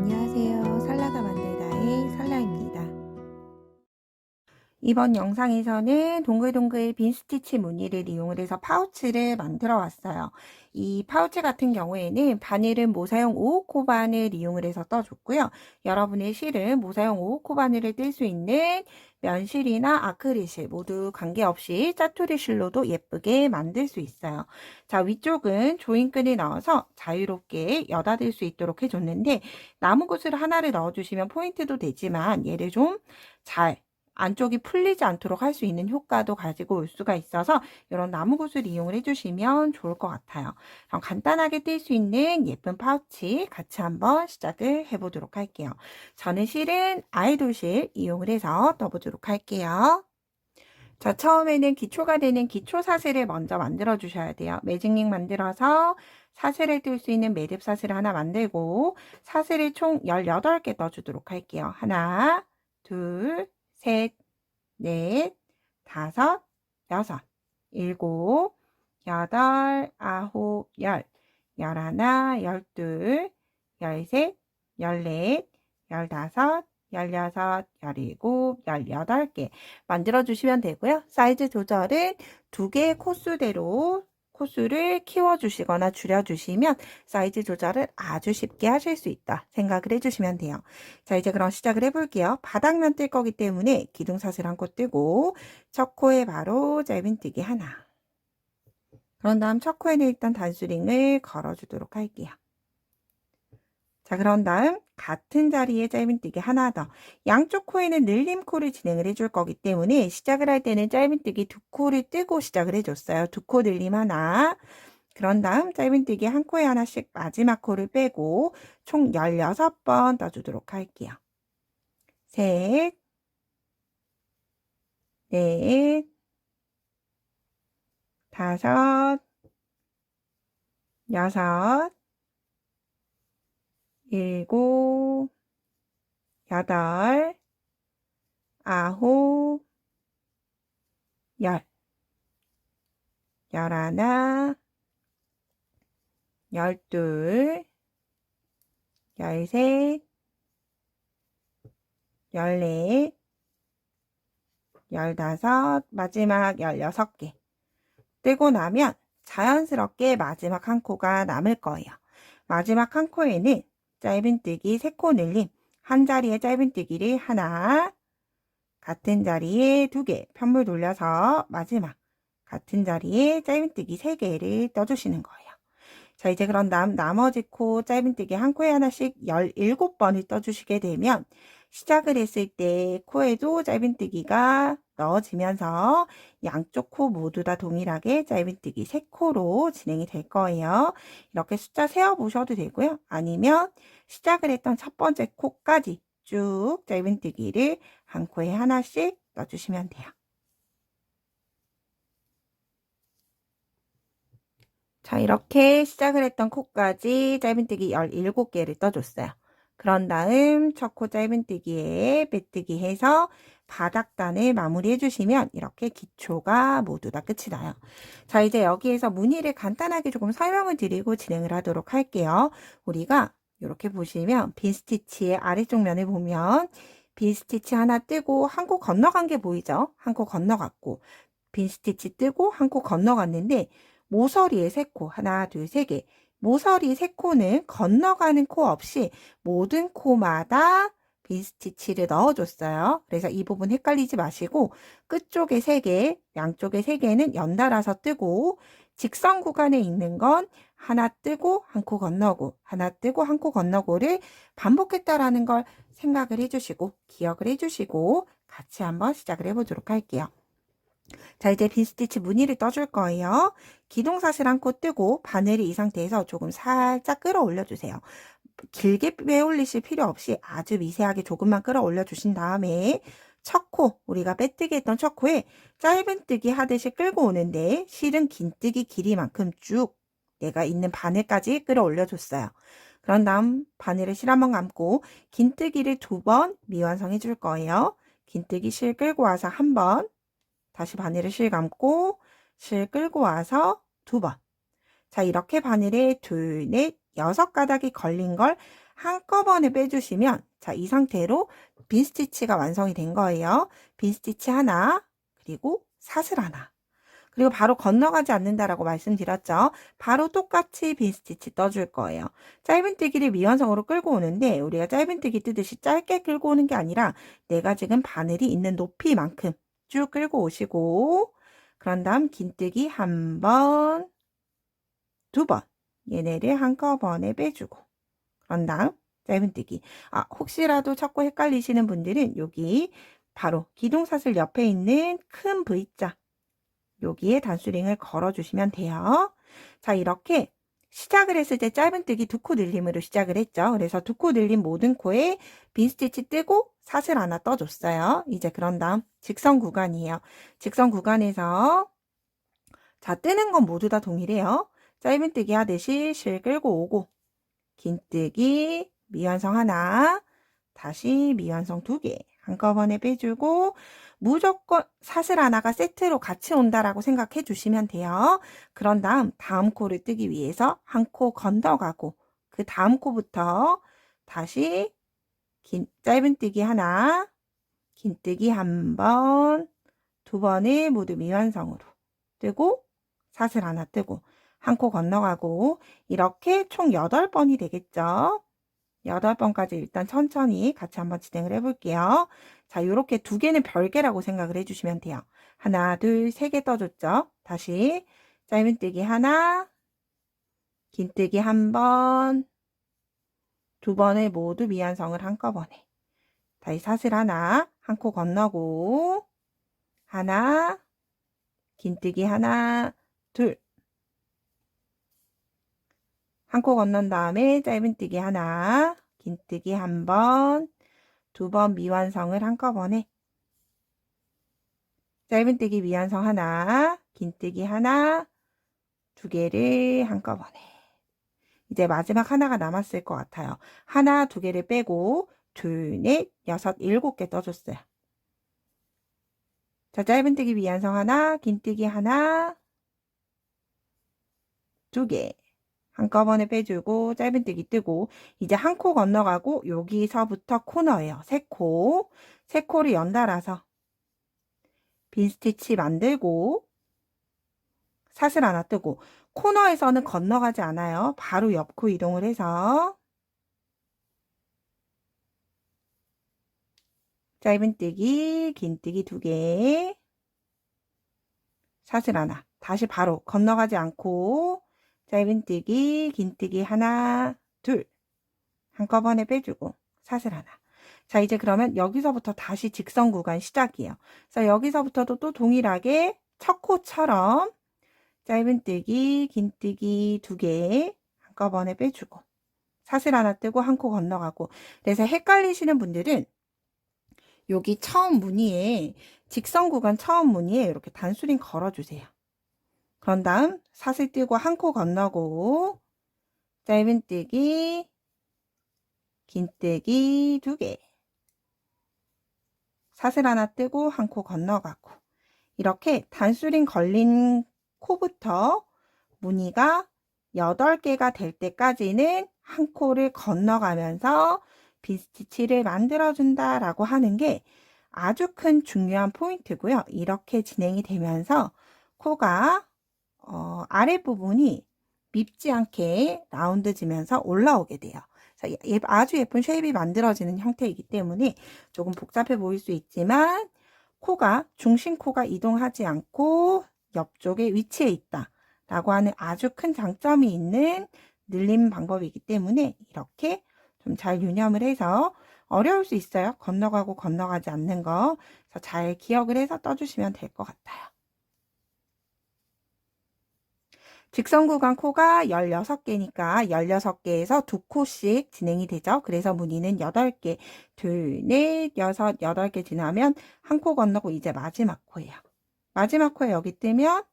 안녕하세요. 살라가 만들다의 살라입니다. 이번 영상에서는 동글동글 빈 스티치 무늬를 이용을 해서 파우치를 만들어 왔어요. 이 파우치 같은 경우에는 바늘은 모사용 5호 코바늘 이용을 해서 떠줬고요. 여러분의 실은 모사용 5호 코바늘을 뜰 수 있는 면실이나 아크릴실 모두 관계없이 짜투리 실로도 예쁘게 만들 수 있어요. 자, 위쪽은 조인끈을 넣어서 자유롭게 여닫을 수 있도록 해줬는데 나무구슬 하나를 넣어주시면 포인트도 되지만 얘를 좀 잘 안쪽이 풀리지 않도록 할 수 있는 효과도 가지고 올 수가 있어서 이런 나무구슬 이용을 해주시면 좋을 것 같아요. 그럼 간단하게 뜰 수 있는 예쁜 파우치 같이 한번 시작을 해보도록 할게요. 저는 실은 아이돌실 이용을 해서 떠보도록 할게요. 자, 처음에는 기초가 되는 기초 사슬을 먼저 만들어 주셔야 돼요. 매직링 만들어서 사슬을 뜰 수 있는 매듭 사슬을 하나 만들고 사슬을 총 18개 떠주도록 할게요. 하나, 둘, 셋, 넷, 다섯, 여섯, 일곱, 여덟, 아홉, 열, 열하나, 열둘, 열셋, 열넷, 열다섯, 열여섯, 열일곱, 열여덟 개 만들어 주시면 되고요. 사이즈 조절은 2개의 코수대로 코수를 키워주시거나 줄여주시면 사이즈 조절을 아주 쉽게 하실 수 있다 생각을 해주시면 돼요. 자, 이제 그럼 시작을 해볼게요. 바닥면 뜰 거기 때문에 기둥사슬 한 코 뜨고 첫 코에 바로 짧은뜨기 하나. 그런 다음 첫 코에는 일단 단수링을 걸어주도록 할게요. 자, 그런 다음 같은 자리에 짧은뜨기 하나 더. 양쪽 코에는 늘림코를 진행을 해줄 거기 때문에 시작을 할 때는 짧은뜨기 2코를 뜨고 시작을 해줬어요. 2코 늘림 하나. 그런 다음 짧은뜨기 한 코에 하나씩 마지막 코를 빼고 총 16번 떠주도록 할게요. 셋, 넷, 다섯, 여섯, 일곱, 여덟, 아홉, 열, 열하나, 열둘, 열셋, 열넷, 열다섯, 마지막 16개. 뜨고 나면 자연스럽게 마지막 한 코가 남을 거예요. 마지막 한 코에는 짧은뜨기 3코 늘림, 한 자리에 짧은뜨기를 하나, 같은 자리에 2개, 편물 돌려서 마지막 같은 자리에 짧은뜨기 3개를 떠주시는 거예요. 자, 이제 그런 다음 나머지 코 짧은뜨기 한 코에 하나씩 17번을 떠주시게 되면 시작을 했을 때 코에도 짧은뜨기가 넣어지면서 양쪽 코 모두 다 동일하게 짧은뜨기 3코로 진행이 될 거예요. 이렇게 숫자 세어보셔도 되고요. 아니면 시작을 했던 첫 번째 코까지 쭉 짧은뜨기를 한 코에 하나씩 넣어주시면 돼요. 자, 이렇게 시작을 했던 코까지 짧은뜨기 17개를 떠줬어요. 그런 다음 첫 코 짧은뜨기에 빼뜨기 해서 바닥단을 마무리해 주시면 이렇게 기초가 모두 다 끝이 나요. 자, 이제 여기에서 무늬를 간단하게 조금 설명을 드리고 진행을 하도록 할게요. 우리가 이렇게 보시면 빈 스티치의 아래쪽 면을 보면 빈 스티치 하나 뜨고 한 코 건너간 게 보이죠? 한 코 건너갔고 빈 스티치 뜨고 한 코 건너갔는데 모서리에 3코, 하나, 둘, 3개. 모서리 3코는 건너가는 코 없이 모든 코마다 빈 스티치를 넣어줬어요. 그래서 이 부분 헷갈리지 마시고 끝쪽에 3개, 양쪽에 3개는 연달아서 뜨고 직선 구간에 있는 건 하나 뜨고 한 코 건너고 하나 뜨고 한 코 건너고를 반복했다라는 걸 생각을 해주시고 기억을 해주시고 같이 한번 시작을 해보도록 할게요. 자, 이제 빈 스티치 무늬를 떠줄 거예요. 기둥사슬 한 코 뜨고 바늘이 이 상태에서 조금 살짝 끌어올려 주세요. 길게 빼올리실 필요 없이 아주 미세하게 조금만 끌어올려 주신 다음에 첫 코, 우리가 빼뜨기 했던 첫 코에 짧은뜨기 하듯이 끌고 오는데 실은 긴뜨기 길이만큼 쭉 내가 있는 바늘까지 끌어올려 줬어요. 그런 다음 바늘을 실 한번 감고 긴뜨기를 2번 미완성해 줄 거예요. 긴뜨기 실 끌고 와서 한 번, 다시 바늘을 실 감고 실 끌고 와서 2번. 자, 이렇게 바늘에 2, 4, 6가닥이 걸린 걸 한꺼번에 빼주시면 자, 이 상태로 빈 스티치가 완성이 된 거예요. 빈 스티치 하나, 그리고 사슬 하나. 그리고 바로 건너가지 않는다라고 말씀드렸죠. 바로 똑같이 빈 스티치 떠줄 거예요. 짧은뜨기를 미완성으로 끌고 오는데 우리가 짧은뜨기 뜨듯이 짧게 끌고 오는 게 아니라 내가 지금 바늘이 있는 높이만큼 쭉 끌고 오시고 그런 다음 긴뜨기 한 번, 두 번 얘네를 한꺼번에 빼주고 그런 다음 짧은뜨기. 혹시라도 자꾸 헷갈리시는 분들은 여기 바로 기둥사슬 옆에 있는 큰 V자 여기에 단수링을 걸어주시면 돼요. 자, 이렇게 시작을 했을 때 짧은뜨기 2코 늘림으로 시작을 했죠. 그래서 2코 늘림 모든 코에 빈 스티치 뜨고 사슬 하나 떠줬어요. 이제 그런 다음 직선 구간이에요. 직선 구간에서 자, 뜨는 건 모두 다 동일해요. 짧은뜨기 하듯이 실 끌고 오고 긴뜨기 미완성 하나, 다시 미완성 2개 한꺼번에 빼주고 무조건 사슬 하나가 세트로 같이 온다라고 생각해 주시면 돼요. 그런 다음 코를 뜨기 위해서 한 코 건너가고 그 다음 코부터 다시 짧은뜨기 하나, 긴뜨기 한 번, 두 번을 모두 미완성으로 뜨고 사슬 하나 뜨고 한 코 건너가고 이렇게 총 8번이 되겠죠. 8번까지 일단 천천히 같이 한번 진행을 해볼게요. 자, 이렇게 2개는 별개라고 생각을 해주시면 돼요. 하나, 둘, 3개 떠줬죠. 다시 짧은뜨기 하나, 긴뜨기 한 번, 2번을 모두 미완성을 한꺼번에. 다시 사슬 하나, 한 코 건너고 하나, 긴뜨기 하나, 둘. 한 코 건넌 다음에 짧은뜨기 하나, 긴뜨기 한 번, 2번 미완성을 한꺼번에 짧은뜨기 미완성 하나, 긴뜨기 하나, 2개를 한꺼번에. 이제 마지막 하나가 남았을 것 같아요. 하나, 2개를 빼고 둘, 넷, 여섯, 7개 떠줬어요. 자, 짧은뜨기 미완성 하나, 긴뜨기 하나, 2개. 한꺼번에 빼주고 짧은뜨기 뜨고 이제 한 코 건너가고 여기서부터 코너예요. 3코. 3코를 연달아서 빈 스티치 만들고 사슬 하나 뜨고 코너에서는 건너가지 않아요. 바로 옆 코 이동을 해서 짧은뜨기, 긴뜨기 2개, 사슬 하나. 다시 바로 건너가지 않고 짧은뜨기, 긴뜨기 하나, 둘. 한꺼번에 빼주고 사슬 하나. 자, 이제 그러면 여기서부터 다시 직선 구간 시작이에요. 그래서 여기서부터도 또 동일하게 첫 코처럼 짧은뜨기, 긴뜨기 2개 한꺼번에 빼주고 사슬 하나 뜨고 한 코 건너가고. 그래서 헷갈리시는 분들은 여기 처음 무늬에 직선 구간 처음 무늬에 이렇게 단수링 걸어주세요. 그런 다음 사슬 뜨고 한 코 건너고 짧은뜨기, 긴뜨기 2개 사슬 하나 뜨고 한 코 건너가고 이렇게 단수링 걸린 코부터 무늬가 8개가 될 때까지는 한 코를 건너가면서 빈 스티치를 만들어준다 라고 하는 게 아주 큰 중요한 포인트고요. 이렇게 진행이 되면서 코가 아랫부분이 밉지 않게 라운드지면서 올라오게 돼요. 아주 예쁜 쉐입이 만들어지는 형태이기 때문에 조금 복잡해 보일 수 있지만 코가 중심 코가 이동하지 않고 옆쪽에 위치해 있다 라고 하는 아주 큰 장점이 있는 늘림 방법이기 때문에 이렇게 좀 잘 유념을 해서 어려울 수 있어요. 건너가고 건너가지 않는 거. 그래서 잘 기억을 해서 떠주시면 될 것 같아요. 직선 구간 코가 16개니까 16개에서 2코씩 진행이 되죠. 그래서 무늬는 8개, 둘, 넷, 여섯, 8개 지나면 한 코 건너고 이제 마지막 코예요. 마지막 코에 여기 뜨면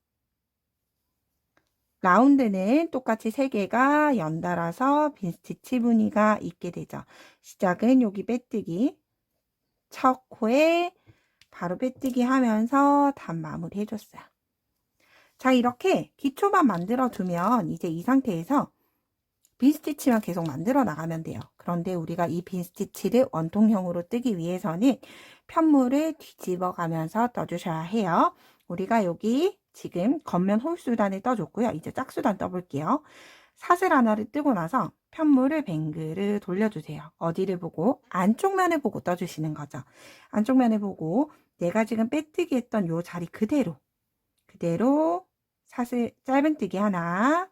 라운드는 똑같이 3개가 연달아서 빈 스티치 무늬가 있게 되죠. 시작은 여기 빼뜨기, 첫 코에 바로 빼뜨기 하면서 단 마무리 해줬어요. 자, 이렇게 기초만 만들어 두면 이제 이 상태에서 빈 스티치만 계속 만들어 나가면 돼요. 그런데 우리가 이 빈 스티치를 원통형으로 뜨기 위해서는 편물을 뒤집어 가면서 떠주셔야 해요. 우리가 여기 지금 겉면 홀수단을 떠줬고요. 이제 짝수단 떠볼게요. 사슬 하나를 뜨고 나서 편물을 뱅글을 돌려주세요. 어디를 보고? 안쪽 면을 보고 떠주시는 거죠. 안쪽 면을 보고 내가 지금 빼뜨기 했던 요 자리 그대로 사슬 짧은뜨기 하나,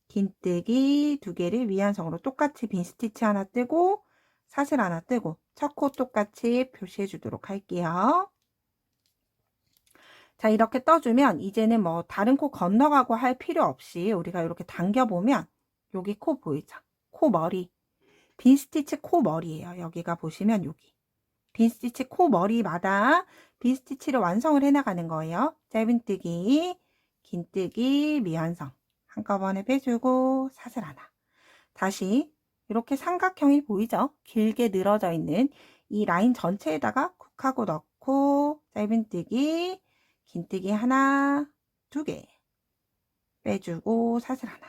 긴뜨기 두 개를 위안성으로 똑같이 빈 스티치 하나 뜨고 사슬 하나 뜨고 첫 코 똑같이 표시해 주도록 할게요. 자, 이렇게 떠주면 이제는 뭐 다른 코 건너가고 할 필요 없이 우리가 이렇게 당겨보면 여기 코 보이죠? 코 머리. 빈 스티치 코 머리예요. 여기가 보시면 여기. 빈 스티치 코 머리마다 빈 스티치를 완성을 해나가는 거예요. 짧은뜨기, 긴뜨기, 미완성. 한꺼번에 빼주고 사슬 하나. 다시 이렇게 삼각형이 보이죠? 길게 늘어져 있는 이 라인 전체에다가 쿡하고 넣고 짧은뜨기, 긴뜨기 하나, 두 개 빼주고 사슬 하나.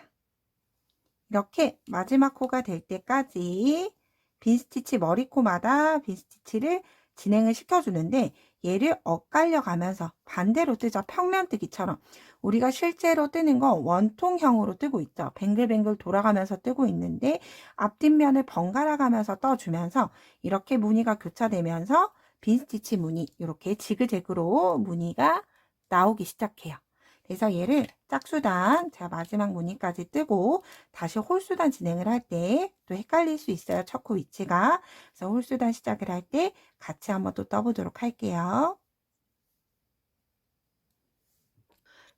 이렇게 마지막 코가 될 때까지 빈 스티치 머리코마다 빈 스티치를 진행을 시켜주는데 얘를 엇갈려 가면서 반대로 뜨죠. 평면뜨기처럼. 우리가 실제로 뜨는 건 원통형으로 뜨고 있죠. 뱅글뱅글 돌아가면서 뜨고 있는데 앞뒷면을 번갈아 가면서 떠주면서 이렇게 무늬가 교차되면서 빈 스티치 무늬 이렇게 지그재그로 무늬가 나오기 시작해요. 그래서 얘를 짝수단, 제가 마지막 무늬까지 뜨고 다시 홀수단 진행을 할 때 또 헷갈릴 수 있어요. 첫 코 위치가. 그래서 홀수단 시작을 할 때 같이 한번 또 떠보도록 할게요.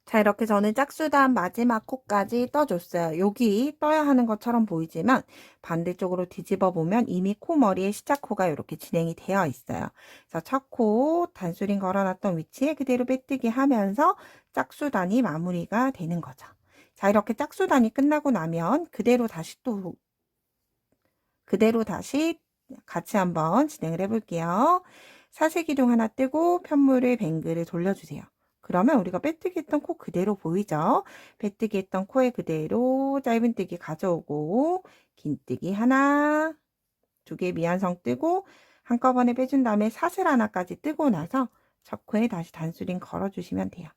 자, 이렇게 저는 짝수단 마지막 코까지 떠줬어요. 여기 떠야 하는 것처럼 보이지만 반대쪽으로 뒤집어 보면 이미 코 머리의 시작 코가 이렇게 진행이 되어 있어요. 그래서 첫 코 단수링 걸어놨던 위치에 그대로 빼뜨기 하면서 짝수단이 마무리가 되는 거죠. 자, 이렇게 짝수단이 끝나고 나면 그대로 다시 같이 한번 진행을 해볼게요. 사슬기둥 하나 뜨고 편물을 뱅글을 돌려주세요. 그러면 우리가 빼뜨기 했던 코 그대로 보이죠? 빼뜨기 했던 코에 그대로 짧은뜨기 가져오고 긴뜨기 하나, 두 개 미완성 뜨고 한꺼번에 빼준 다음에 사슬 하나까지 뜨고 나서 첫 코에 다시 단수링 걸어주시면 돼요.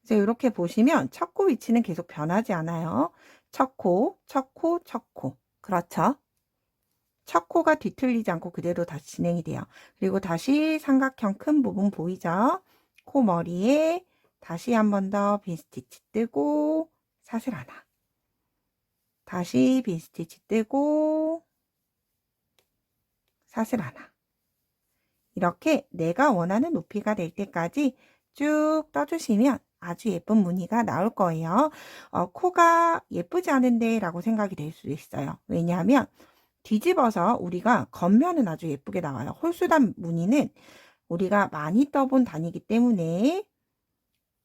그래서 이렇게 보시면 첫 코 위치는 계속 변하지 않아요. 첫 코, 첫 코, 첫 코. 그렇죠? 첫 코가 뒤틀리지 않고 그대로 다시 진행이 돼요. 그리고 다시 삼각형 큰 부분 보이죠? 코 머리에 다시 한 번 더 빈 스티치 뜨고 사슬 하나. 다시 빈 스티치 뜨고 사슬 하나. 이렇게 내가 원하는 높이가 될 때까지 쭉 떠주시면 아주 예쁜 무늬가 나올 거예요. 코가 예쁘지 않은데 라고 생각이 될 수도 있어요. 왜냐하면 뒤집어서 우리가 겉면은 아주 예쁘게 나와요. 홀수단 무늬는 우리가 많이 떠본 단이기 때문에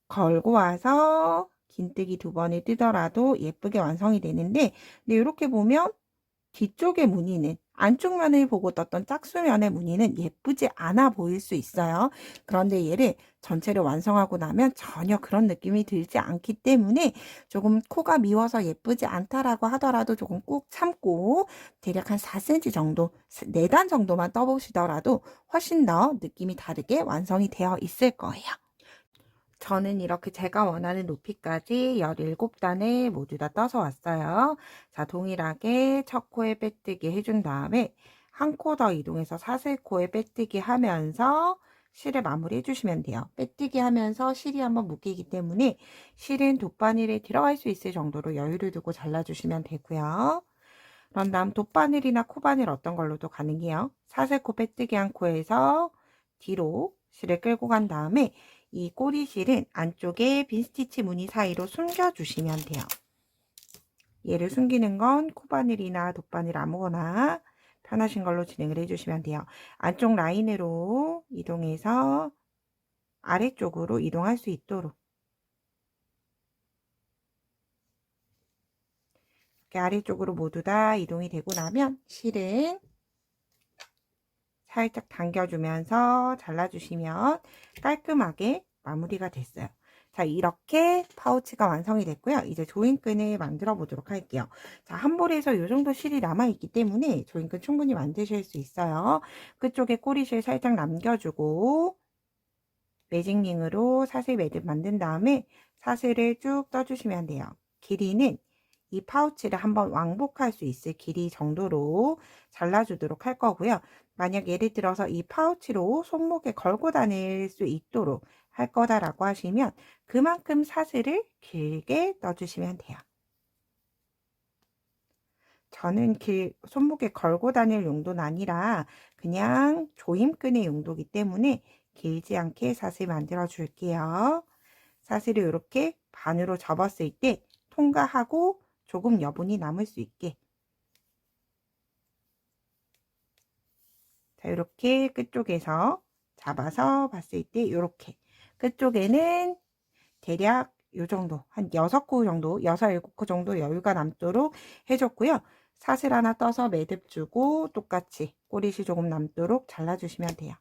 걸고 와서 긴뜨기 두 번을 뜨더라도 예쁘게 완성이 되는데 근데 이렇게 보면 뒤쪽의 무늬는 안쪽 면을 보고 떴던 짝수면의 무늬는 예쁘지 않아 보일 수 있어요. 그런데 얘를 전체를 완성하고 나면 전혀 그런 느낌이 들지 않기 때문에 조금 코가 미워서 예쁘지 않다라고 하더라도 조금 꾹 참고 대략 한 4cm 정도, 4단 정도만 떠보시더라도 훨씬 더 느낌이 다르게 완성이 되어 있을 거예요. 저는 이렇게 제가 원하는 높이까지 17단을 모두 다 떠서 왔어요. 자, 동일하게 첫 코에 빼뜨기 해준 다음에 한 코 더 이동해서 사슬코에 빼뜨기 하면서 실을 마무리 해주시면 돼요. 빼뜨기 하면서 실이 한번 묶이기 때문에 실은 돗바늘에 들어갈 수 있을 정도로 여유를 두고 잘라주시면 되고요. 그런 다음 돗바늘이나 코바늘 어떤 걸로도 가능해요. 사슬코 빼뜨기 한 코에서 뒤로 실을 끌고 간 다음에 이 꼬리실은 안쪽에 빈 스티치 무늬 사이로 숨겨주시면 돼요. 얘를 숨기는 건 코바늘이나 돗바늘 아무거나 편하신 걸로 진행을 해주시면 돼요. 안쪽 라인으로 이동해서 아래쪽으로 이동할 수 있도록 이렇게 아래쪽으로 모두 다 이동이 되고 나면 실은 살짝 당겨주면서 잘라주시면 깔끔하게 마무리가 됐어요. 자, 이렇게 파우치가 완성이 됐고요. 이제 조인끈을 만들어 보도록 할게요. 자, 한 볼에서 이 정도 실이 남아있기 때문에 조인끈 충분히 만드실 수 있어요. 끝쪽에 꼬리실 살짝 남겨주고 매직링으로 사슬 매듭 만든 다음에 사슬을 쭉 떠주시면 돼요. 길이는 이 파우치를 한번 왕복할 수 있을 길이 정도로 잘라주도록 할 거고요. 만약 예를 들어서 이 파우치로 손목에 걸고 다닐 수 있도록 할 거다라고 하시면 그만큼 사슬을 길게 떠주시면 돼요. 저는 손목에 걸고 다닐 용도는 아니라 그냥 조임끈의 용도이기 때문에 길지 않게 사슬 만들어 줄게요. 사슬을 이렇게 반으로 접었을 때 통과하고 조금 여분이 남을 수 있게, 자, 이렇게 끝쪽에서 잡아서 봤을 때 이렇게 끝쪽에는 대략 요 정도, 한 6코 정도, 6, 7코 정도 여유가 남도록 해줬고요. 사슬 하나 떠서 매듭 주고 똑같이 꼬리실 조금 남도록 잘라주시면 돼요.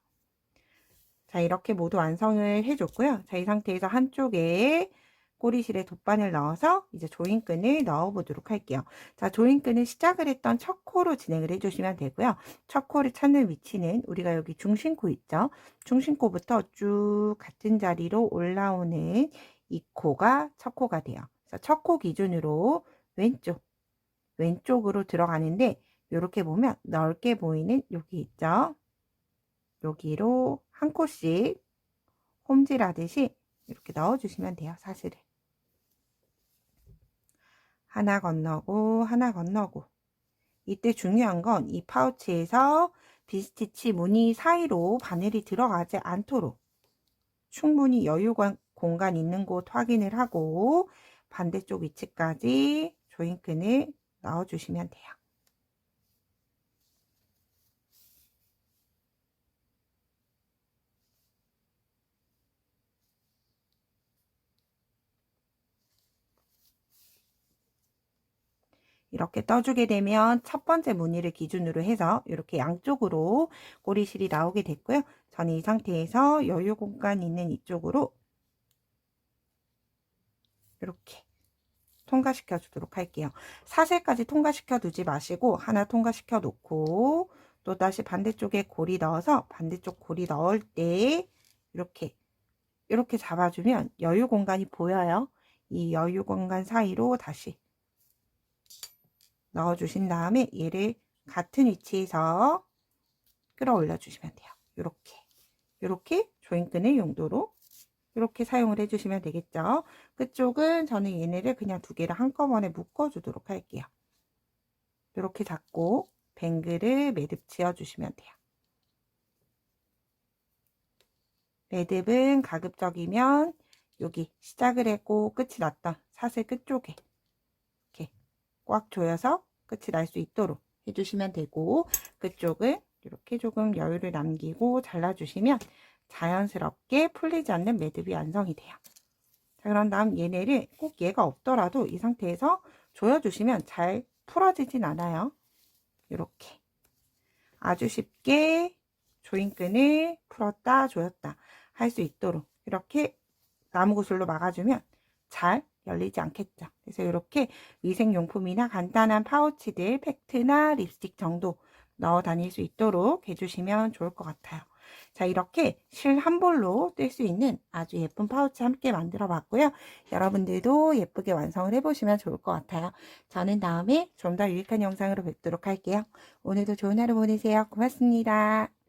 자, 이렇게 모두 완성을 해줬고요. 자, 이 상태에서 한쪽에 꼬리실에 돗바늘 넣어서 이제 조인끈을 넣어 보도록 할게요. 자, 조인끈은 시작을 했던 첫 코로 진행을 해주시면 되고요. 첫 코를 찾는 위치는 우리가 여기 중심코 있죠? 중심코부터 쭉 같은 자리로 올라오는 이 코가 첫 코가 돼요. 그래서 첫 코 기준으로 왼쪽으로 들어가는데 이렇게 보면 넓게 보이는 여기 있죠? 여기로 한 코씩 홈질하듯이 이렇게 넣어주시면 돼요. 사슬을. 하나 건너고 하나 건너고. 이때 중요한 건 이 파우치에서 빈스티치 무늬 사이로 바늘이 들어가지 않도록 충분히 여유 공간 있는 곳 확인을 하고 반대쪽 위치까지 조인끈을 넣어주시면 돼요. 이렇게 떠주게 되면 첫 번째 무늬를 기준으로 해서 이렇게 양쪽으로 꼬리실이 나오게 됐고요. 저는 이 상태에서 여유 공간 있는 이쪽으로 이렇게 통과시켜 주도록 할게요. 사슬까지 통과시켜 두지 마시고 하나 통과시켜 놓고 또 다시 반대쪽에 고리 넣어서 반대쪽 고리 넣을 때 이렇게 잡아주면 여유 공간이 보여요. 이 여유 공간 사이로 다시 넣어주신 다음에 얘를 같은 위치에서 끌어올려 주시면 돼요. 이렇게 조인끈의 용도로 이렇게 사용을 해주시면 되겠죠. 끝쪽은 저는 얘네를 그냥 두 개를 한꺼번에 묶어 주도록 할게요. 이렇게 잡고 뱅글을 매듭 지어 주시면 돼요. 매듭은 가급적이면 여기 시작을 했고 끝이 났던 사슬 끝쪽에 이렇게 꽉 조여서 끝이 날 수 있도록 해주시면 되고 끝쪽을 이렇게 조금 여유를 남기고 잘라주시면 자연스럽게 풀리지 않는 매듭이 완성이 돼요. 자, 그런 다음 얘네를 꼭 얘가 없더라도 이 상태에서 조여주시면 잘 풀어지진 않아요. 이렇게 아주 쉽게 조인끈을 풀었다 조였다 할 수 있도록 이렇게 나무구슬로 막아주면 잘 열리지 않겠죠. 그래서 이렇게 위생용품이나 간단한 파우치들, 팩트나 립스틱 정도 넣어 다닐 수 있도록 해주시면 좋을 것 같아요. 자, 이렇게 실 한 볼로 뜰 수 있는 아주 예쁜 파우치 함께 만들어 봤고요. 여러분들도 예쁘게 완성을 해보시면 좋을 것 같아요. 저는 다음에 좀 더 유익한 영상으로 뵙도록 할게요. 오늘도 좋은 하루 보내세요. 고맙습니다.